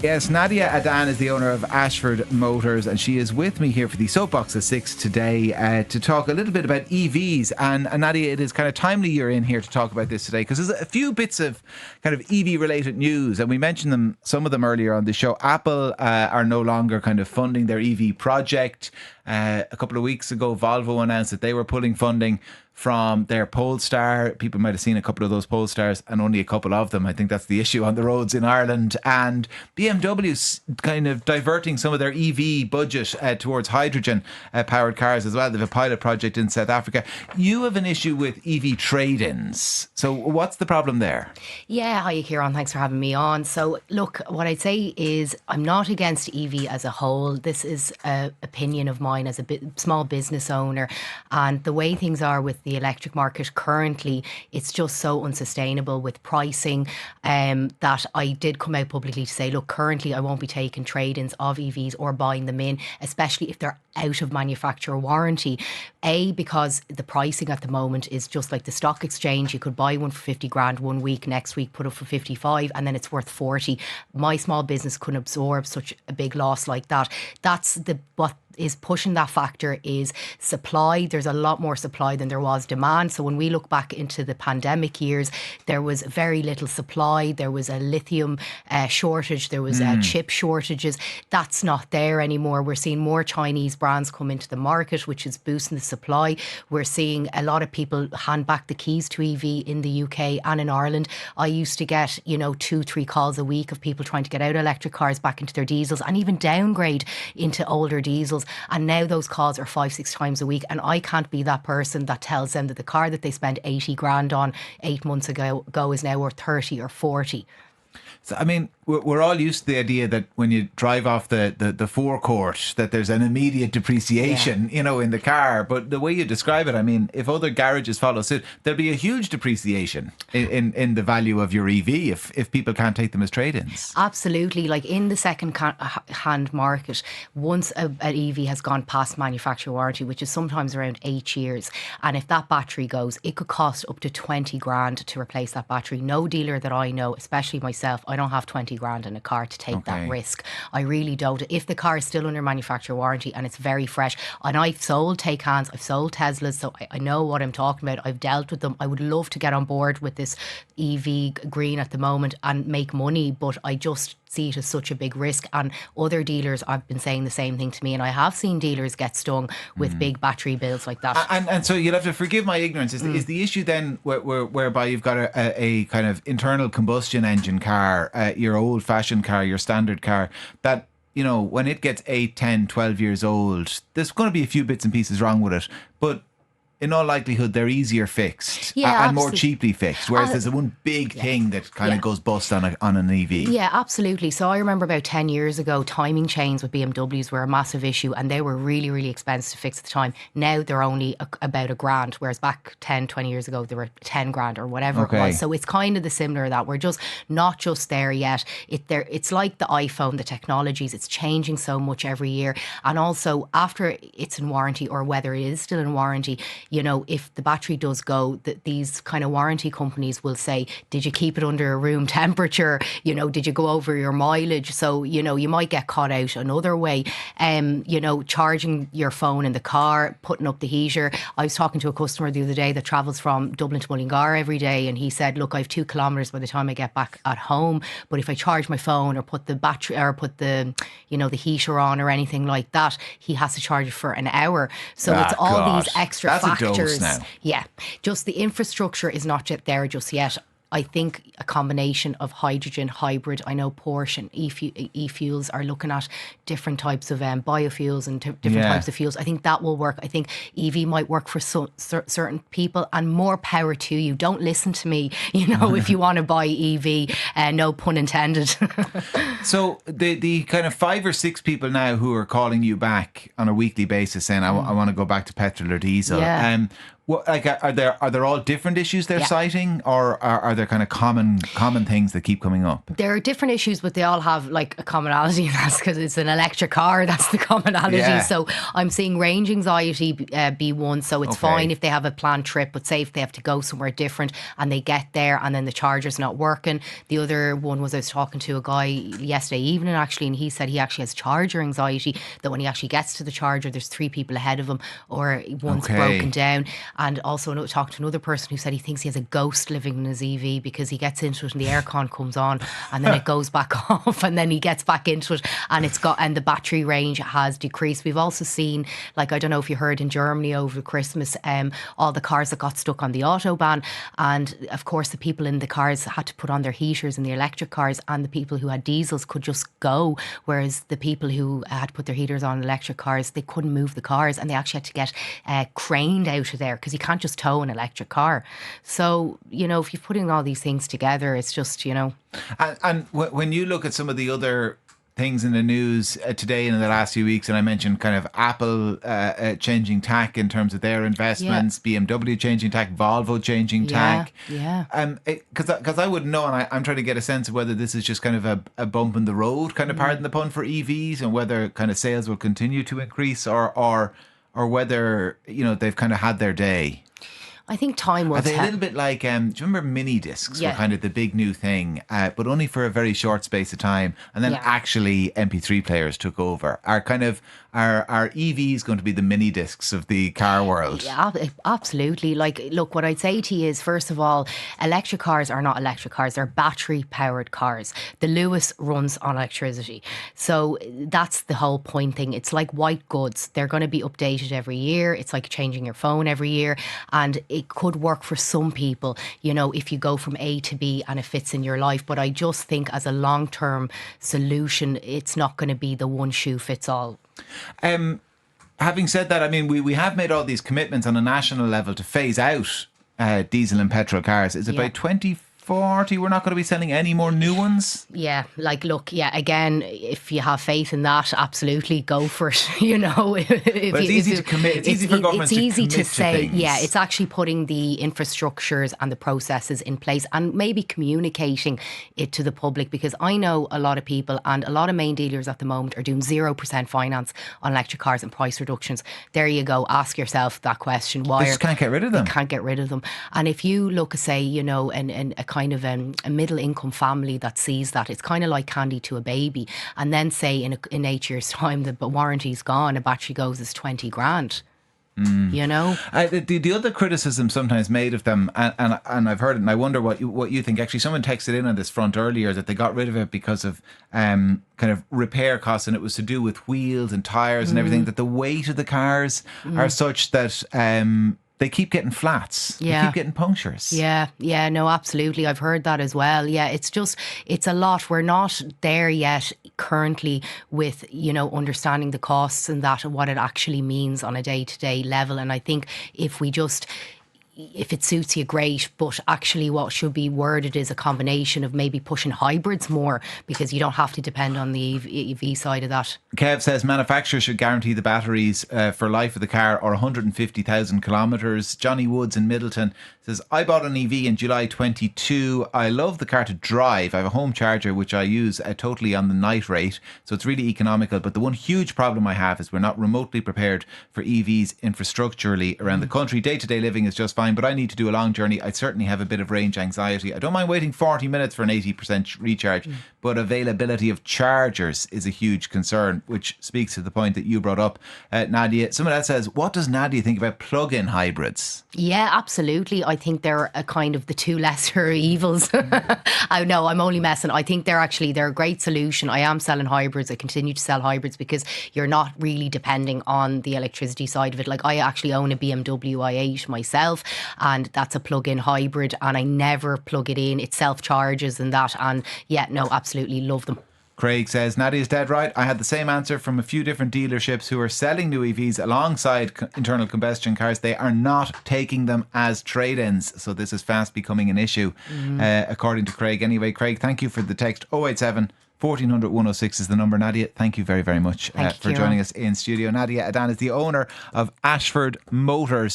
Yes, Nadia Adan is the owner of Ashford Motors, and she is with me here for the Soapbox of 6 today to talk a little bit about EVs. And Nadia, it is kind of timely you're in here to talk about this today, because there's a few bits of kind of EV related news, and we mentioned some of them earlier on the show. Apple are no longer kind of funding their EV project. A couple of weeks ago, Volvo announced that they were pulling funding from their Polestar. People might have seen a couple of those Polestars, and only a couple of them. I think that's the issue on the roads in Ireland. And BMW's kind of diverting some of their EV budget towards hydrogen powered cars as well. They have a pilot project in South Africa. You have an issue with EV trade-ins. So what's the problem there? Yeah, hi Kieran, thanks for having me on. So look, what I'd say is I'm not against EV as a whole. This is an opinion of mine as a small business owner, and the way things are with the electric market currently, it's just so unsustainable with pricing that I did come out publicly to say, look, currently I won't be taking trade-ins of EVs or buying them in, especially if they're out of manufacturer warranty. Because the pricing at the moment is just like the stock exchange. You could buy one for 50 grand one week, next week put up for 55, and then it's worth 40. My small business couldn't absorb such a big loss like that. That's what is pushing that factor is supply. There's a lot more supply than there was demand. So when we look back into the pandemic years, there was very little supply. There was a lithium shortage. There was chip shortages. That's not there anymore. We're seeing more Chinese brands come into the market, which is boosting the supply. We're seeing a lot of people hand back the keys to EV in the UK and in Ireland. I used to get, 2-3 calls a week of people trying to get out of electric cars back into their diesels and even downgrade into older diesels. And now those calls are 5-6 times a week. And I can't be that person that tells them that the car that they spent 80 grand on 8 months ago is now worth 30 or 40. So, I mean, we're all used to the idea that when you drive off the forecourt, that there's an immediate depreciation, in the car. But the way you describe it, I mean, if other garages follow suit, there'll be a huge depreciation in the value of your EV if people can't take them as trade-ins. Absolutely. Like in the second-hand market, once an EV has gone past manufacturer warranty, which is sometimes around 8 years, and if that battery goes, it could cost up to 20 grand to replace that battery. No dealer that I know, especially myself, I don't have 20 grand in a car to take that risk. I really don't. If the car is still under manufacturer warranty and it's very fresh, and I've sold Taycans, I've sold Teslas, so I know what I'm talking about. I've dealt with them. I would love to get on board with this EV green at the moment and make money, but I just see it as such a big risk. And other dealers have been saying the same thing to me, and I have seen dealers get stung with big battery bills like that. And so you'll have to forgive my ignorance. Is the issue then whereby you've got a kind of internal combustion engine car, your old-fashioned car, your standard car, that when it gets 8, 10, 12 years old, there's going to be a few bits and pieces wrong with it, but in all likelihood, they're easier fixed and more cheaply fixed. Whereas there's one big thing that kind of goes bust on an EV. Yeah, absolutely. So I remember about 10 years ago, timing chains with BMWs were a massive issue, and they were really, really expensive to fix at the time. Now they're only about a grand, whereas back 10, 20 years ago, they were 10 grand or whatever it was. So it's kind of the similar that we're just not just there yet. It's like the iPhone, the technologies, it's changing so much every year. And also after it's in warranty, or whether it is still in warranty, if the battery does go, these kind of warranty companies will say, did you keep it under a room temperature? Did you go over your mileage? So, you might get caught out another way. Charging your phone in the car, putting up the heater. I was talking to a customer the other day that travels from Dublin to Mullingar every day, and he said, look, I have 2 kilometres by the time I get back at home, but if I charge my phone or put the battery or put the heater on or anything like that, he has to charge it for an hour. So it's all these extra factors. A dose now. Yeah, just the infrastructure is not yet there just yet. I think a combination of hydrogen, hybrid. I know Porsche and e-fuels are looking at different types of biofuels and different types of fuels. I think that will work. I think EV might work for certain people, and more power to you. Don't listen to me, if you want to buy EV, no pun intended. So the kind of 5 or 6 people now who are calling you back on a weekly basis saying, I want to go back to petrol or diesel. Well, like, are there all different issues they're Yeah. citing, or are there kind of common things that keep coming up? There are different issues, but they all have like a commonality, and that's because it's an electric car. That's the commonality. Yeah. So I'm seeing range anxiety be one. So it's Okay. fine if they have a planned trip, but say if they have to go somewhere different and they get there and then the charger's not working. The other one was, I was talking to a guy yesterday evening actually, and he said he actually has charger anxiety, that when he actually gets to the charger, there's 3 people ahead of him, or one's Okay. broken down. And also talked to another person who said he thinks he has a ghost living in his EV, because he gets into it and the aircon comes on and then it goes back off, and then he gets back into it and the battery range has decreased. We've also seen, like, I don't know if you heard in Germany over Christmas, all the cars that got stuck on the autobahn, and of course the people in the cars had to put on their heaters in the electric cars, and the people who had diesels could just go, whereas the people who had to put their heaters on electric cars, they couldn't move the cars, and they actually had to get craned out of there, because you can't just tow an electric car. So, if you're putting all these things together, it's just, And when you look at some of the other things in the news today and in the last few weeks, and I mentioned kind of Apple changing tack in terms of their investments, BMW changing tack, Volvo changing tack. Yeah. Because I wouldn't know, and I'm trying to get a sense of whether this is just kind of a bump in the road, kind of pardon the pun, for EVs, and whether kind of sales will continue to increase, or whether they've kind of had their day. I think time will Are they tell. a little bit like, do you remember mini discs were Yeah. kind of the big new thing, but only for a very short space of time, and then Yeah. actually MP3 players took over? Are EVs going to be the mini discs of the car world? Yeah, absolutely. Like, look, what I'd say to you is, first of all, electric cars are not electric cars. They're battery-powered cars. The Lewis runs on electricity. So that's the whole point thing. It's like white goods. They're going to be updated every year. It's like changing your phone every year. And it could work for some people, if you go from A to B and it fits in your life. But I just think as a long-term solution, it's not going to be the one shoe fits all. Having said that, I mean, we have made all these commitments on a national level to phase out diesel and petrol cars. Is it by 2040 we're not going to be selling any more new ones? Yeah, like, look, again, if you have faith in that, absolutely go for it. But it's easy to commit. It's easy for governments to easy commit to to say, things. it's actually putting the infrastructures and the processes in place, and maybe communicating it to the public, because I know a lot of people and a lot of main dealers at the moment are doing 0% finance on electric cars and price reductions. There you go. Ask yourself that question. Why They just can't get rid of them. Can't get rid of them. And if you look at, say, a kind of a middle income family that sees that, it's kind of like candy to a baby. And then say in 8 years' time the warranty's gone, a battery goes as 20 grand. The other criticism sometimes made of them, and I've heard it, and I wonder what you think. Actually, someone texted in on this front earlier that they got rid of it because of kind of repair costs, and it was to do with wheels and tires and everything. That the weight of the cars are such that they keep getting flats. They keep getting punctures. Yeah, no, absolutely. I've heard that as well. Yeah, it's a lot. We're not there yet currently with, understanding the costs and that, and what it actually means on a day-to-day level. And I think if it suits you, great, but actually what should be worded is a combination of maybe pushing hybrids more, because you don't have to depend on the EV side of that. Kev says manufacturers should guarantee the batteries for life of the car, or 150,000 kilometres. Johnny Woods in Middleton says, I bought an EV in July 22. I love the car to drive. I have a home charger which I use totally on the night rate, so it's really economical. But the one huge problem I have is we're not remotely prepared for EVs infrastructurally around the country. Day-to-day living is just fine, but I need to do a long journey. I certainly have a bit of range anxiety. I don't mind waiting 40 minutes for an 80% recharge, but availability of chargers is a huge concern, which speaks to the point that you brought up, Nadia. Someone else says, what does Nadia think about plug-in hybrids? Yeah, absolutely. I think they're a kind of the two lesser evils. I know, I'm only messing. I think they're a great solution. I am selling hybrids. I continue to sell hybrids because you're not really depending on the electricity side of it. Like, I actually own a BMW i8 myself, and that's a plug-in hybrid, and I never plug it in. It self-charges and that, and absolutely love them. Craig says, Nadia's dead right. I had the same answer from a few different dealerships who are selling new EVs alongside internal combustion cars. They are not taking them as trade-ins. So this is fast becoming an issue, according to Craig. Anyway, Craig, thank you for the text. 087 1400 106 is the number. Nadia, thank you very, very much for joining us in studio. Nadia Adan is the owner of Ashford Motors.